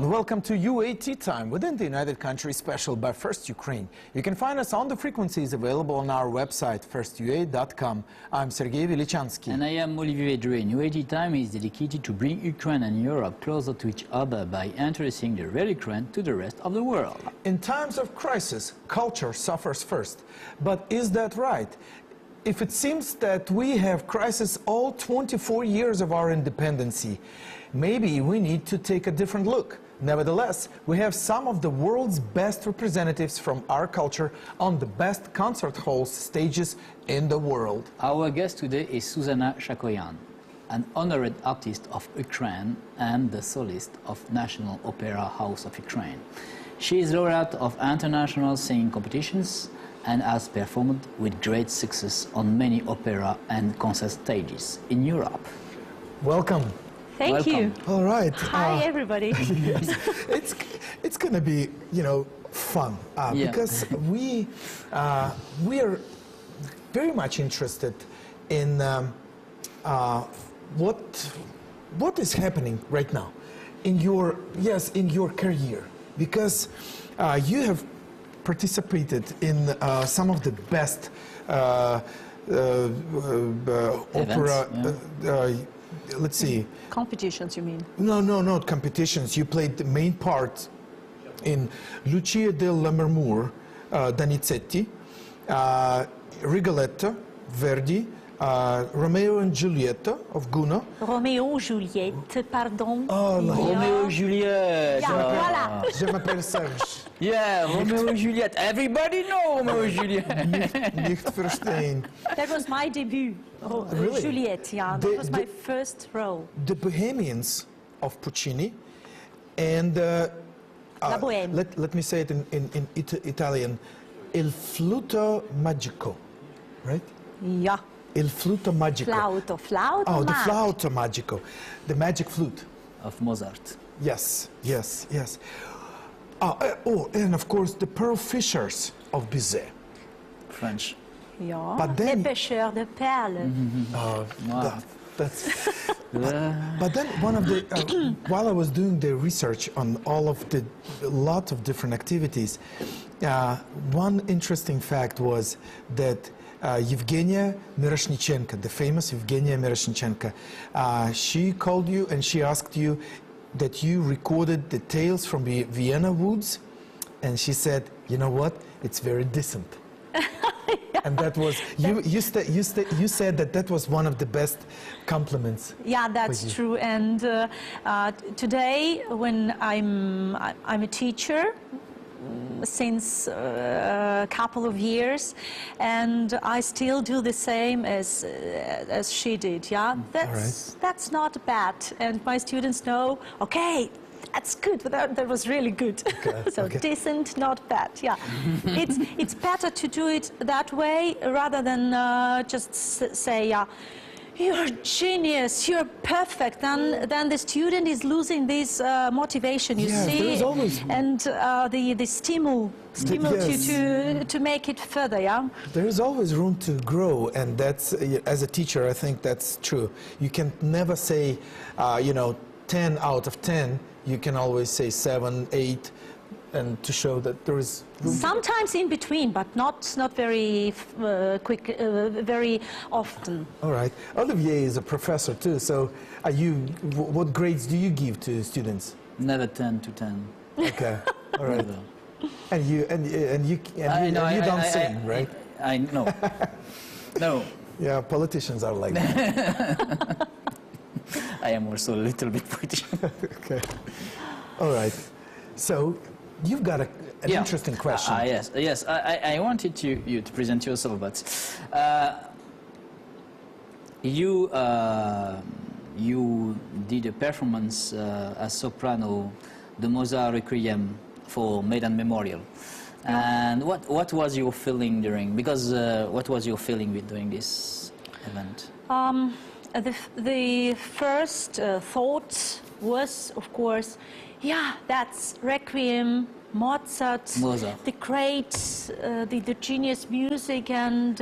and welcome to UAT Time within the United Countries special by First Ukraine. You can find us on the frequencies available on our website, firstua.com. I'm Sergey Velichanskiy. And I am Olivier Vedrine. UAT Time is dedicated to bring Ukraine and Europe closer to each other by introducing the real Ukraine to the rest of the world. In times of crisis, culture suffers first. But is that right? If it seems that we have crisis all 24 years of our independency, maybe we need to take a different look. Nevertheless, we have some of the world's best representatives from our culture on the best concert halls stages in the world. Our guest today is Susanna Chakhoian, an honored artist of Ukraine and the Soloist of National Opera House of Ukraine. She is laureate of international singing competitions and has performed with great success on many opera and concert stages in Europe. Welcome. Thank you. All right. Hi, everybody. Yes. It's going to be, fun because we are very much interested in what is happening right now in your career, because you have participated in some of the best opera. Let's see. Competitions, you mean? No, not competitions. You played the main part in Lucia del Lammermoor, Donizetti, Rigoletto, Verdi, Romeo and Julieta of Gounod. Romeo Juliette, pardon. Oh, no. Romeo Juliet. Voilà. Je m'appelle Serge. Yeah, Romeo Juliet. Everybody know Romeo Juliet. Nicht verstehen. That was my debut. Really? Juliette, yeah. That was my first role. The Bohemians of Puccini, and La Bohème. let me say it in Italian, Il flauto magico, right? Yeah. Il flauto magico. Flauto. Oh, the magic. flauto magico, the magic flute. Of Mozart. Yes. And of course the Pearl Fishers of Bizet. French. Yeah. But then- Les pêcheurs de perles. Wow. That's. But then one of the while I was doing the research on all of the lot of different activities, one interesting fact was that Yevgenia Miroshnichenko, the famous Yevgenia Miroshnichenko, she called you and she asked you that you recorded the tales from the Vienna woods, and she said, you know what, it's very decent. And that was you said that was one of the best compliments. Yeah, that's true. And today, when I'm a teacher since a couple of years, and I still do the same as she did. Yeah, that's not bad. And my students know, okay, that's good. That was really good. Okay, So decent, not bad. Yeah, it's better to do it that way rather than just say, yeah, you're a genius, you're perfect. Then the student is losing this motivation. You see, there's always and the stimul to make it further. Yeah. There is always room to grow, and that's as a teacher, I think that's true. You can never say, 10 out of 10. You can always say 7, 8, and to show that there is room. Sometimes in between, but not very quick, very often. All right. Olivier is a professor too, so what grades do you give to students? Never 10 to 10. Okay. All right. Never. And you don't sing, right? I know. No. Yeah, politicians are like that. I am also a little bit British. Okay. All right. So you've got an interesting question. Yes. I wanted you to present yourself, but you did a performance as soprano, the Mozart Requiem for Maiden Memorial. And what was your feeling during? Because what was your feeling with doing this event? The first thought was, of course, yeah, that's Requiem, Mozart. The great, the genius music, and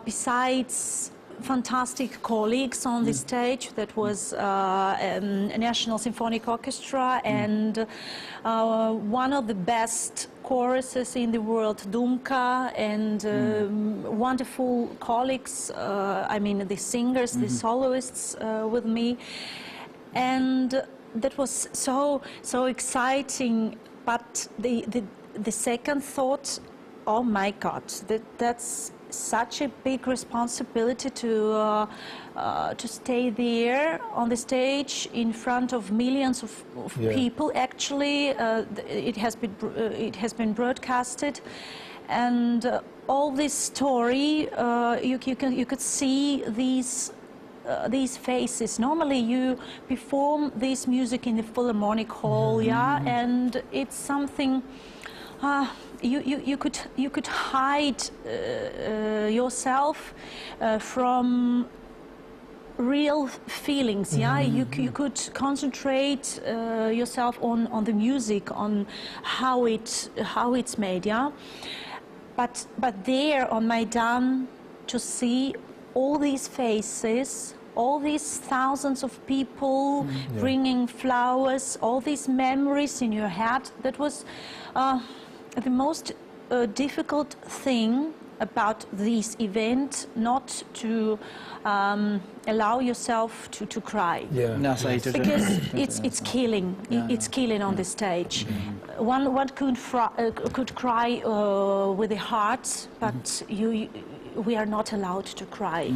besides fantastic colleagues on the stage. That was National Symphonic Orchestra and one of the best choruses in the world, Dumka, and wonderful colleagues, I mean the singers, the soloists with me. And that was so exciting. But the second thought, oh my God, that's such a big responsibility to stay there on the stage in front of millions of people. Actually, it has been broadcasted, and all this story, you could see these faces. Normally, you perform this music in the Philharmonic Hall, and it's something. You could hide yourself from real feelings. You could concentrate yourself on the music, on how it's made. But there on Maidan, to see all these faces, all these thousands of people bringing flowers, all these memories in your head, that was the most difficult thing about this event, not to allow yourself to cry. Because it's killing. It's killing on the stage. One could cry with the heart, but we are not allowed to cry,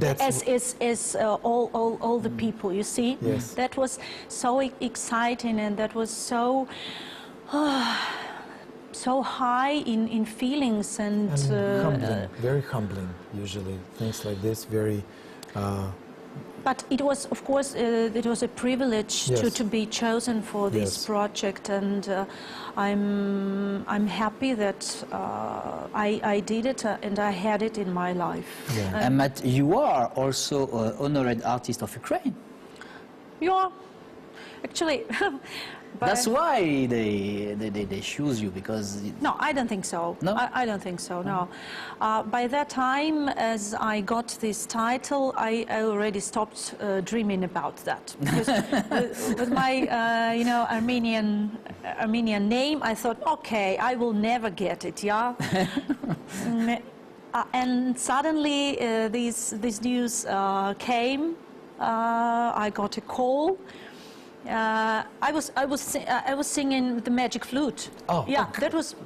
as all the people. You see, that was so exciting, and that was so high in feelings and humbling, very humbling. Usually, things like this, very. But it was, of course, it was a privilege to be chosen for this project, and I'm happy that I did it and I had it in my life. But you are also an honored artist of Ukraine. Yeah, actually. That's why they choose you, because... No, I don't think so. No? I don't think so, no. By that time, as I got this title, I already stopped dreaming about that. Because with my, Armenian name, I thought, okay, I will never get it, and suddenly this news came. I got a call. I was singing the magic flute. Oh, yeah, okay. That was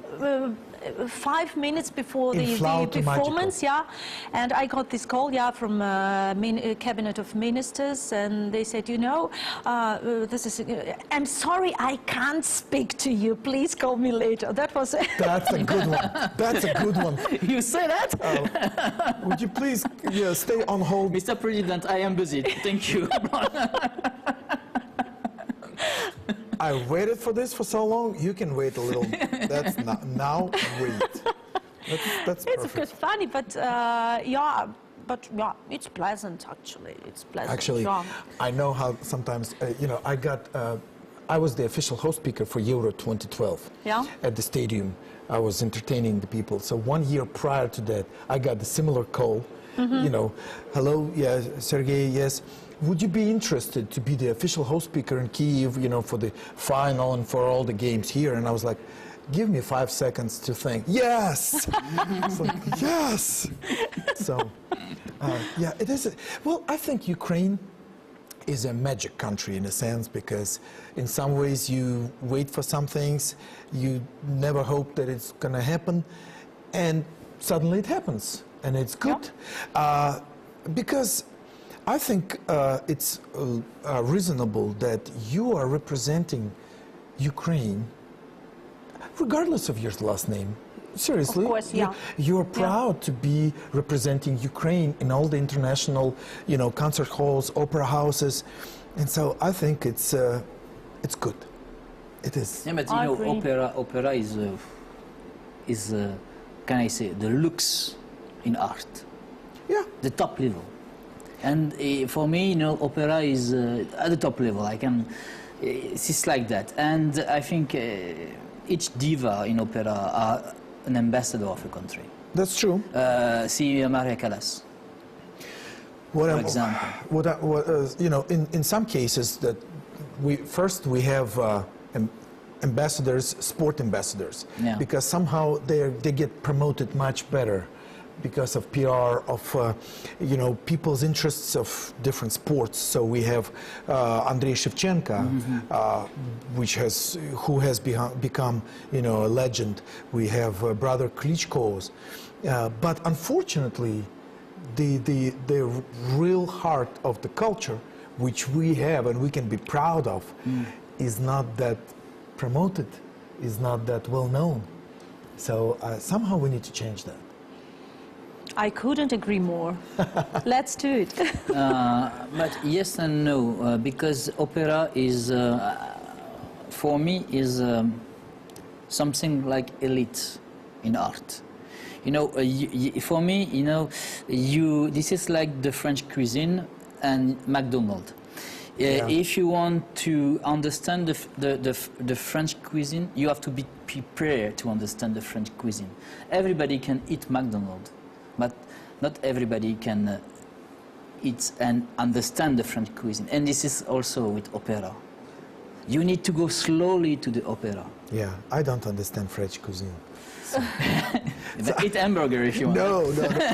5 minutes before the performance. Magical. And I got this call, from cabinet of ministers, and they said, this is. I'm sorry, I can't speak to you. Please call me later. That was. That's a good one. That's a good one. You say that? Would you please stay on hold? Mr. President, I am busy. Thank you. I waited for this for so long. You can wait a little. That's not now. Wait. That's It's perfect. of course funny, but it's pleasant actually. It's pleasant. Actually, I know how sometimes I was the official host speaker for Euro 2012. At the stadium. I was entertaining the people. So 1 year prior to that, I got the similar call. Hello, Sergey, yes. Would you be interested to be the official host speaker in Kyiv, for the final and for all the games here? And I was like, give me 5 seconds to think. Yes! It's like, yes! So, it is. Well, I think Ukraine is a magic country in a sense, because in some ways you wait for some things, you never hope that it's going to happen, and suddenly it happens, and it's good. Because I think it's reasonable that you are representing Ukraine, regardless of your last name. Seriously, of course, you're proud to be representing Ukraine in all the international, concert halls, opera houses, and so I think it's good. It is. Yeah, but opera is can I say, the lux in art. Yeah. The top level. And for me, opera is at the top level. It's like that. And I think each diva in opera are an ambassador of a country. That's true. See Maria Callas. for example. You know, in some cases that we have ambassadors, sport ambassadors, Yeah. because somehow they get promoted much better because of PR, of you know, people's interests of different sports. So we have Andrei Shevchenko, who has become, you know, a legend. We have brother Klitschko's, but unfortunately, the real heart of the culture, which we have and we can be proud of, is not that promoted, is not that well known. So somehow we need to change that. I couldn't agree more. Let's do it. But yes and no, because opera is, for me, is something like elite in art. You know, for me, you know, this is like the French cuisine and McDonald's. Yeah. If you want to understand the French cuisine, you have to be prepared to understand the French cuisine. Everybody can eat McDonald's, but not everybody can eat and understand the French cuisine. And this is also with opera. You need to go slowly to the opera. Yeah, I don't understand French cuisine. So. But eat hamburger if you want. No.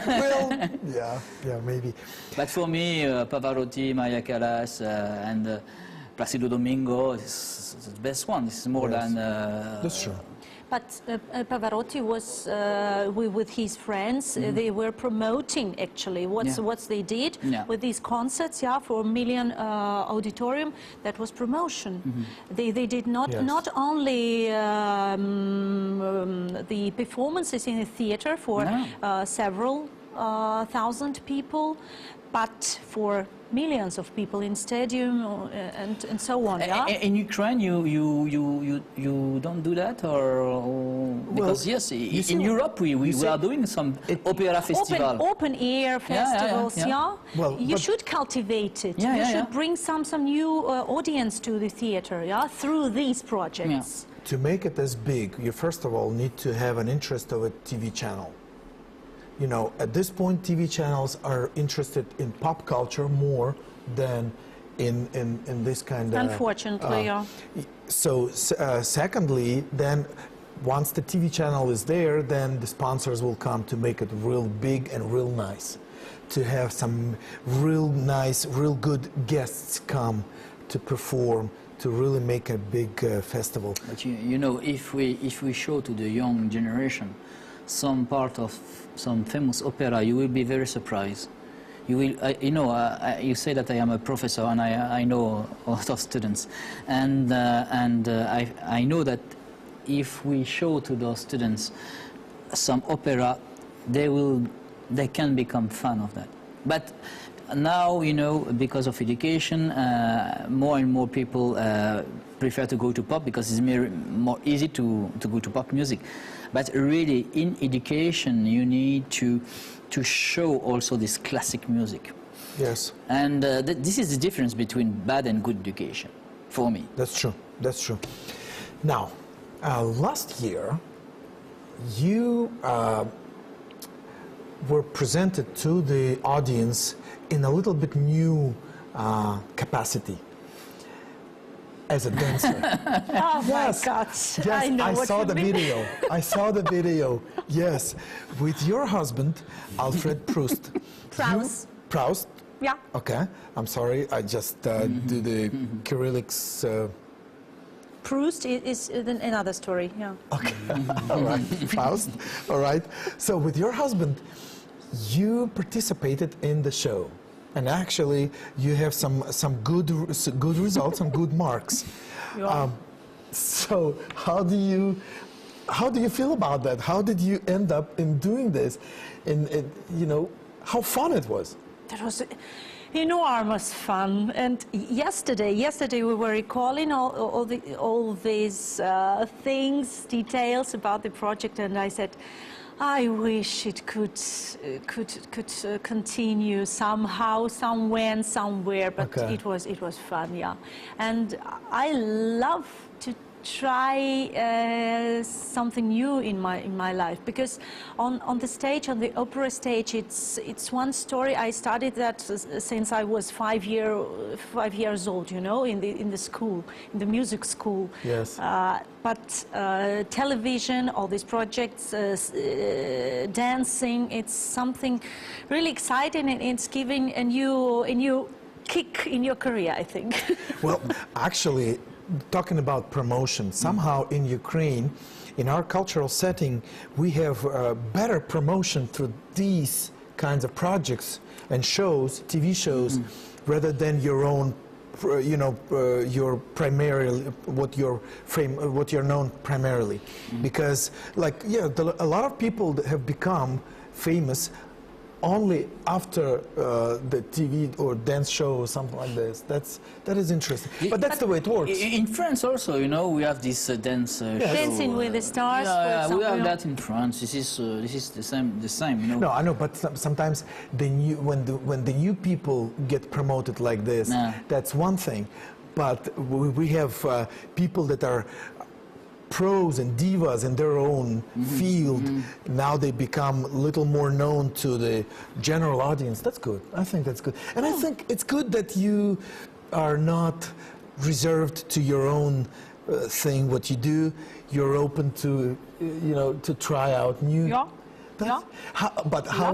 Well, yeah, maybe. But for me, Pavarotti, Maria Callas, and Placido Domingo is the best one. This is more than... That's true. But Pavarotti was with his friends. They were promoting actually what they did with these concerts. Yeah, for a million auditorium. That was promotion. They did not only the performances in the theater for several thousand people, but for millions of people in stadium and so on. Yeah? In Ukraine, you don't do that, or because yes, in Europe we are doing some opera festival, open air festivals. Yeah. Well, you should cultivate it. You should bring some new audience to the theater. Yeah, through these projects. To make it as big, you first of all need to have an interest of a TV channel. You know, at this point, TV channels are interested in pop culture more than in this kind of... Unfortunately, So, secondly, then, once the TV channel is there, then the sponsors will come to make it real big and real nice. To have some real nice, real good guests come to perform, to really make a big festival. But you know, if we show to the young generation some part of some famous opera, you will be very surprised. You will, you know, you say that I am a professor and I know a lot of students, and I know that if we show to those students some opera, they can become fan of that. But now, you know, because of education, more and more people prefer to go to pop because it's more easy to go to pop music. But really, in education, you need to show also this classic music. Yes. And this is the difference between bad and good education, for me. That's true. That's true. Now, last year, you were presented to the audience in a little bit new capacity. As a dancer. Oh my God! Yes, I know I what saw you the mean. video. I saw the video. Yes, with your husband, Alfred Proust. Proust. Yeah. Okay. I'm sorry. I just do the Cyrillics. Proust is another story. Yeah. Okay. All right. Proust. All right. So with your husband, you participated in the show. And actually, you have some good results, some good marks. Yeah. So how do you feel about that? How did you end up in doing this? And you know, how fun it was. That was enormous fun. And yesterday we were recalling all these things, details about the project, and I said, I wish it could continue somehow, somewhere, but it was fun, yeah. And I love try something new in my life, because on the stage, on the opera stage, it's one story. I studied that since I was 5 years old, you know, in the school, in the music school. Yes. But television, all these projects, dancing, it's something really exciting, and it's giving a new kick in your career, I think. Well, actually, talking about promotion, somehow in Ukraine, in our cultural setting, we have better promotion through these kinds of projects and shows, TV shows, rather than your own, you know, your primarily what you're known primarily, because, like, yeah, a lot of people that have become famous only after the TV or dance show or something like this. That is interesting. But that's the way it works. In France also, you know, we have this dance show. Dancing with the Stars. Yeah, for we have example. that in France. This is the same. You know. No, I know, but sometimes when the new people get promoted like this, that's one thing. But we have people that are pros and divas in their own field. Now they become a little more known to the general audience. That's good. I think that's good. And I think it's good that you are not reserved to your own thing, what you do. You're open to, you know, to try out new. Yeah. But how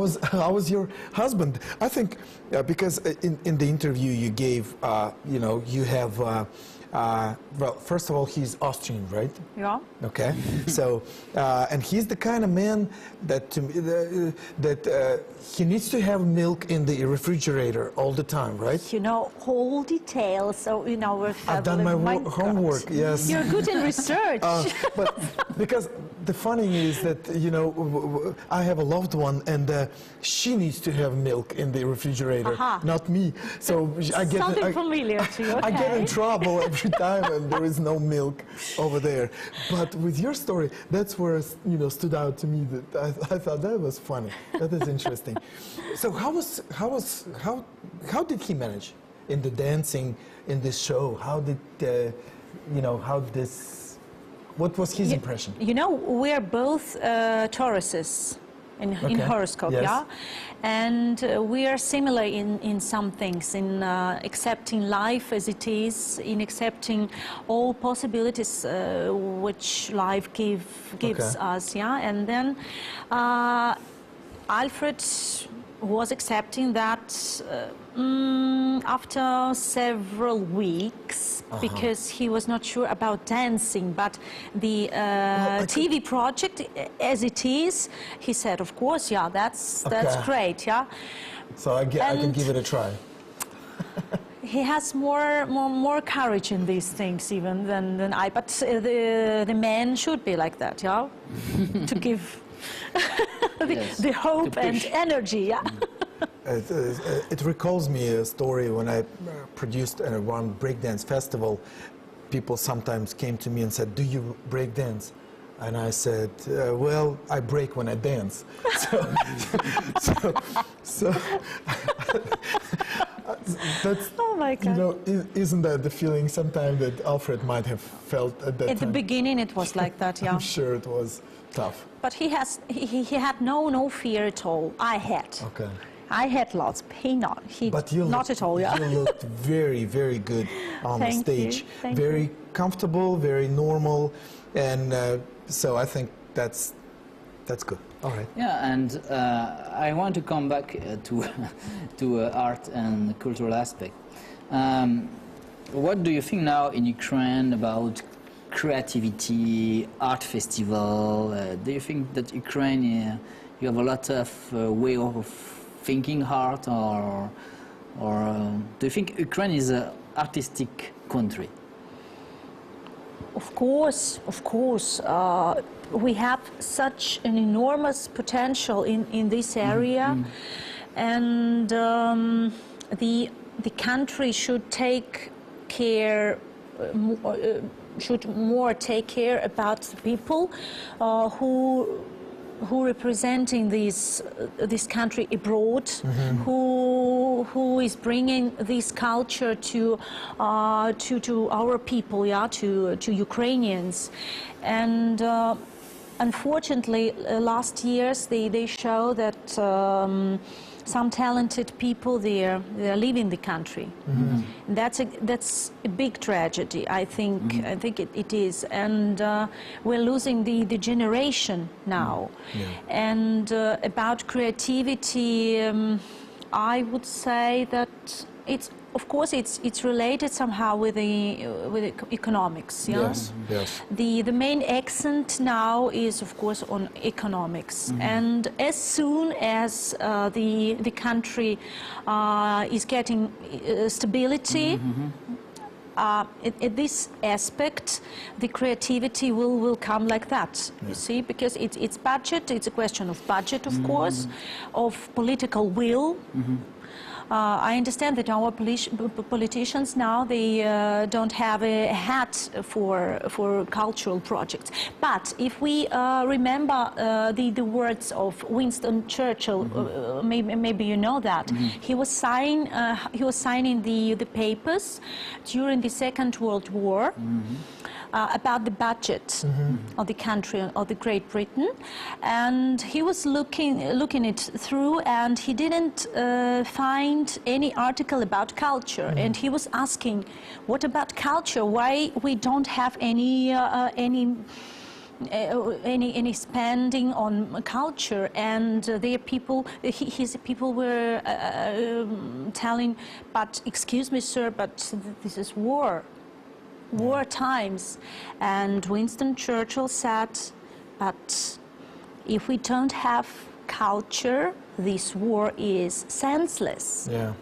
was your husband? I think because in the interview you gave, you know, you have. Well, first of all, he's Austrian, right? Yeah. Okay. So, and he's the kind of man that to me, that he needs to have milk in the refrigerator all the time, right? You know, whole details. So, you know, we're I've done my homework. Yes. You're good in research. But because the funny is that, you know, I have a loved one, and she needs to have milk in the refrigerator, not me. So I get something familiar to you. Okay. I get in trouble every time, and there is no milk over there. But with your story, that's where, you know, stood out to me. That I thought that was funny. That is interesting. So how did he manage in the dancing in this show? How did you know, how this? What was his impression? You know, we're both Tauruses in horoscope, yes. yeah? And we are similar in some things, in accepting life as it is, in accepting all possibilities which life gives us, yeah? And then Alfred was accepting that after several weeks, because he was not sure about dancing, but the TV project as it is, he said, of course, yeah, that's great, yeah. So I can give it a try. He has more courage in these things even than I, but the man should be like that, yeah, to give the hope and energy, yeah. It recalls me a story when I produced one breakdance festival. People sometimes came to me and said, "Do you break dance?" And I said, "Well, I break when I dance." So that's, oh my God. you know, isn't that the feeling sometimes that Alfred might have felt at that time? At the beginning, it was like that, yeah. I'm sure it was tough. But he had no fear at all. I had. Okay. I had lots, but he not. But you not at all, yeah. You looked very, very good on the stage. Thank very you. comfortable, very normal, and so I think that's good. All right. Yeah, and I want to come back to art and cultural aspect. What do you think now in Ukraine about creativity, art festival? Do you think that Ukraine, you have a lot of way of thinking art, or do you think Ukraine is an artistic country? Of course. We have such an enormous potential in this area, and the country should take care, should more take care about the people who representing this country abroad, who who is bringing this culture to our people, yeah, to Ukrainians. And unfortunately, last years they show that some talented people they're leaving the country. Mm-hmm. That's a big tragedy. I think I think it is, and we're losing the generation now. Yeah. And about creativity, I would say that it's, of course, it's related somehow with the economics. Yeah? Yes, yes. The main accent now is, of course, on economics. Mm-hmm. And as soon as the country is getting stability, at this aspect, the creativity will come like that. Yeah. You see, because it's budget. It's a question of budget, of course, of political will. I understand that our politicians now, they don't have a hat for cultural projects. But if we remember the words of Winston Churchill, maybe you know that, he was signing the papers during the Second World War. About the budget of the country, of the Great Britain, and he was looking it through, and he didn't find any article about culture. And he was asking, what about culture? Why we don't have any spending on culture? And their people, his people were telling, but excuse me, sir, but this is war times. And Winston Churchill said, but if we don't have culture, this war is senseless. Yeah.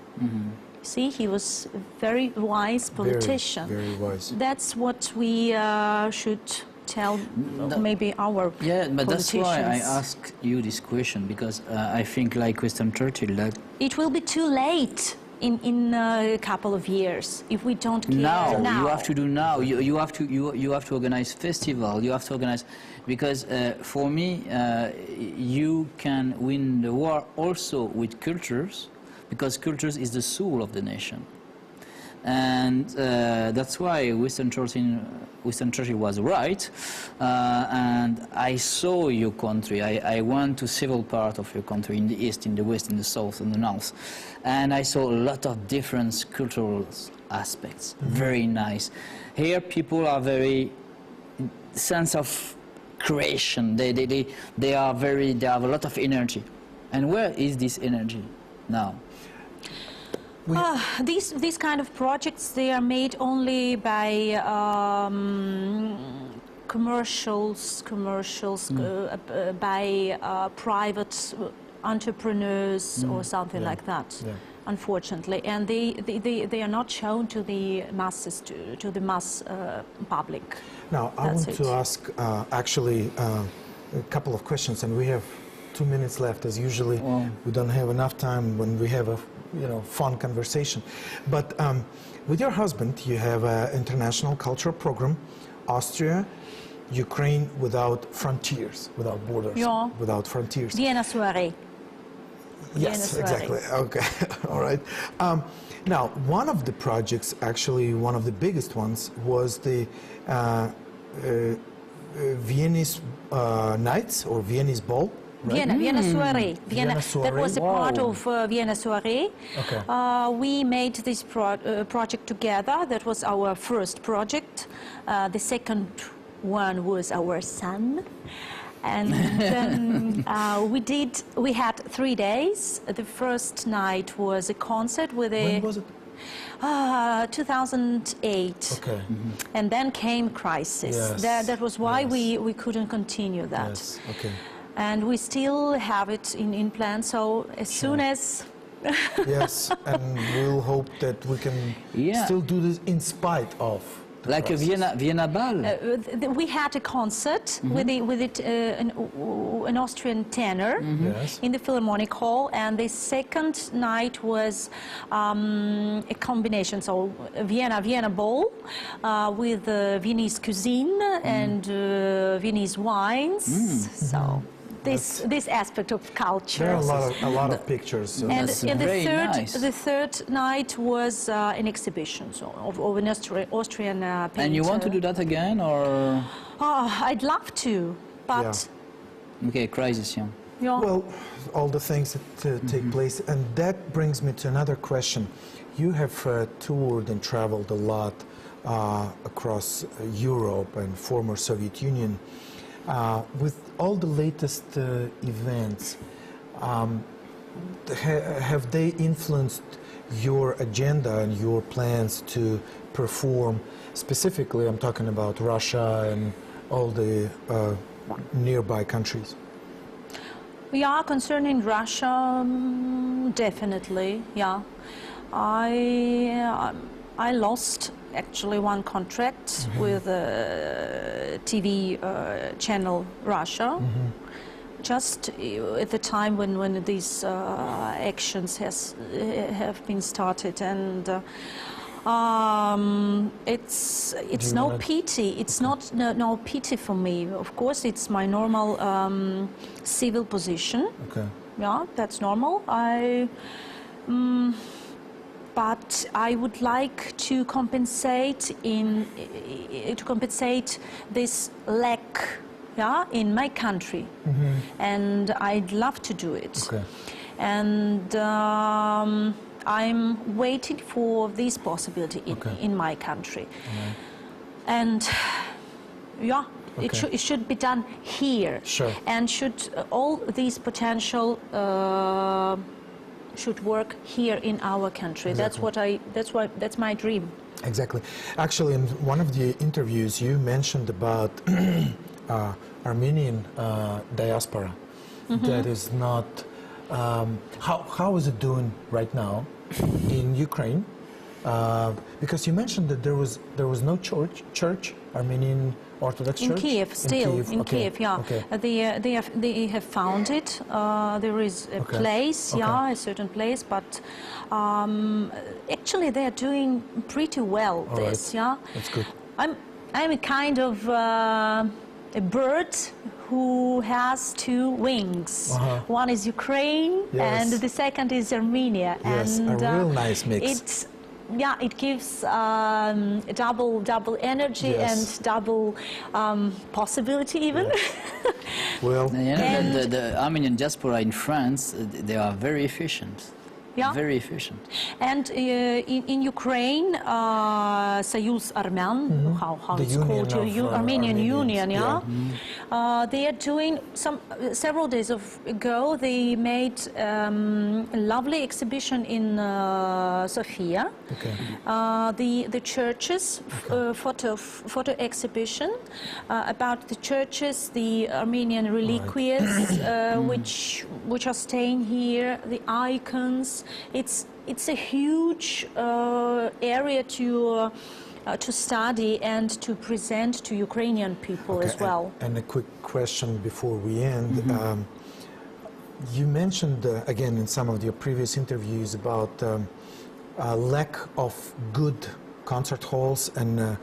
See, he was a very wise politician. Very wise. That's what we should tell maybe our but politicians. that's why I ask you this question, because I think like Winston Churchill, that it will be too late in a couple of years if we don't care now. Now you have to do now. You have to organize festival. You have to organize, because for me you can win the war also with cultures, because cultures is the soul of the nation. And that's why Winston Churchill was right. And I saw your country. I went to several parts of your country, in the east, in the west, in the south, in the north. And I saw a lot of different cultural aspects. Very nice. Here people are very sense of creation. They have a lot of energy. And where is this energy now? These kind of projects, they are made only by commercials, by private entrepreneurs or something like that. Yeah. Unfortunately, and they are not shown to the masses, to the mass public. Now, I want to ask actually a couple of questions, and we have 2 minutes left, as usually. We don't have enough time when we have a fun conversation. But with your husband, you have an international cultural program, Austria, Ukraine without frontiers, without borders, without frontiers. Vienna Soirée. Yes, exactly. Okay, all right. Now, one of the projects, actually one of the biggest ones, was the Viennese Nights or Viennese Ball. Right? Vienna Soirée. Vienna Soirée. That was a part of Vienna Soirée. Okay. We made this project together. That was our first project. The second one was our son. And then we had 3 days. The first night was a concert with a... When was it? 2008. Okay. And then came crisis. Yes. That was why we couldn't continue that. Yes. Okay. And we still have it in plan, so as soon as... Yes, and we'll hope that we can still do this in spite of the like crisis. a Vienna Ball. We had a concert with an Austrian tenor in the Philharmonic Hall, and the second night was a combination, so Vienna Ball with Viennese cuisine and Viennese wines. So this aspect of culture. There are a lot of pictures. So And, That's and very nice. the third night was an exhibition of an Austrian painter. And you want to do that again, or? Oh, I'd love to, but Okay, crisis, yeah. yeah. well, all the things that take place, and that brings me to another question. You have toured and traveled a lot across Europe and former Soviet Union. With all the latest events, have they influenced your agenda and your plans to perform? Specifically, I'm talking about Russia and all the nearby countries. Yeah, concerning Russia, definitely, yeah. I lost actually one contract with a TV channel Russia, just at the time when these actions have been started, and it's no pity. It's not no pity for me. Of course, it's my normal civil position. Okay. Yeah, that's normal. But I would like to compensate this lack, yeah, in my country, and I'd love to do it. Okay. And I'm waiting for this possibility in my country, and yeah. Okay. It should be done here, Sure. and should all these potential should work here in our country. Exactly. That's my dream. Exactly. Actually, in one of the interviews, you mentioned about Armenian diaspora. That is not. How is it doing right now in Ukraine? Because you mentioned that there was no church, Armenian Orthodox In Church? Kiev, still in okay. Kiev, yeah. Okay. They have found it. There is a place, yeah, a certain place, but actually they are doing pretty well. All this, right. yeah. That's good. I'm a kind of a bird who has two wings. One is Ukraine, and the second is Armenia. Yes, and, a real nice mix. It gives double energy and double possibility even. Well, You know, the Armenian diaspora in France, they are very efficient. Yeah. Very efficient. And in Ukraine, Союз Армян, how it's called, Armenian Union, yeah. They are doing several days ago. They made a lovely exhibition in Sofia. Okay. The churches photo exhibition about the churches, the Armenian reliquias, which are staying here, the icons. It's a huge area to study and to present to Ukrainian people as well. And a quick question before we end. You mentioned again in some of your previous interviews about lack of good concert halls and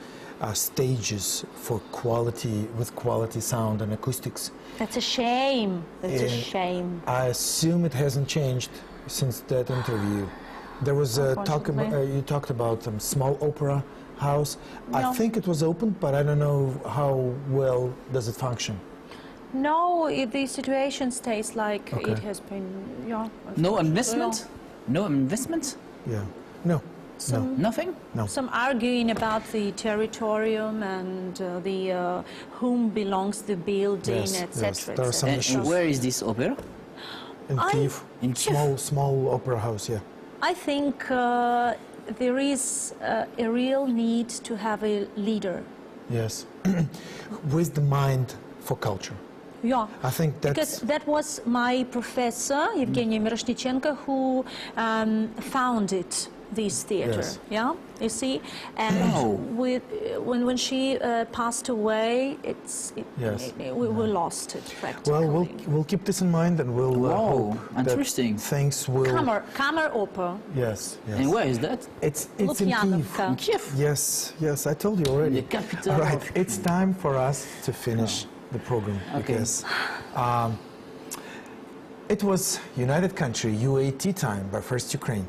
stages for quality sound and acoustics. That's a shame. That's a shame. I assume it hasn't changed since that interview. There was a talk about, you talked about some small opera house. No. I think it was open, but I don't know how well does it function. No, the situation stays like it has been. Yeah. No investment? No investment? Yeah. No. Nothing? No. Some arguing about the territorium and whom belongs the building, Yes, etc. yes. There are some issues. And where is this opera? In Kiev. In Kiev. Small opera house, yeah. I think there is a real need to have a leader. Yes. With the mind for culture. Yeah, I think that's... because that was my professor, Evgenia Miroshnichenko, who founded this theater. Yes. Yeah, you see, and when she passed away, we lost it practically. Well, we'll keep this in mind, and we'll hope interesting. that things will... Kammer opera. Yes, yes. And where is that? It's in Kiev. In Kiev? Yes, I told you already. The capital. All right, it's time for us to finish the program. Okay. Because It was United Country, UAT time by First Ukraine.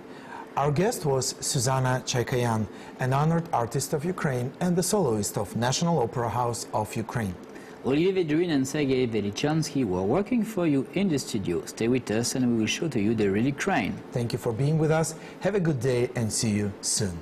Our guest was Susanna Chakhoian, an honored artist of Ukraine and the soloist of National Opera House of Ukraine. Olivier, Vedrine and Sergey Velichanskiy were working for you in the studio. Stay with us and we will show to you the real Ukraine. Thank you for being with us. Have a good day and see you soon.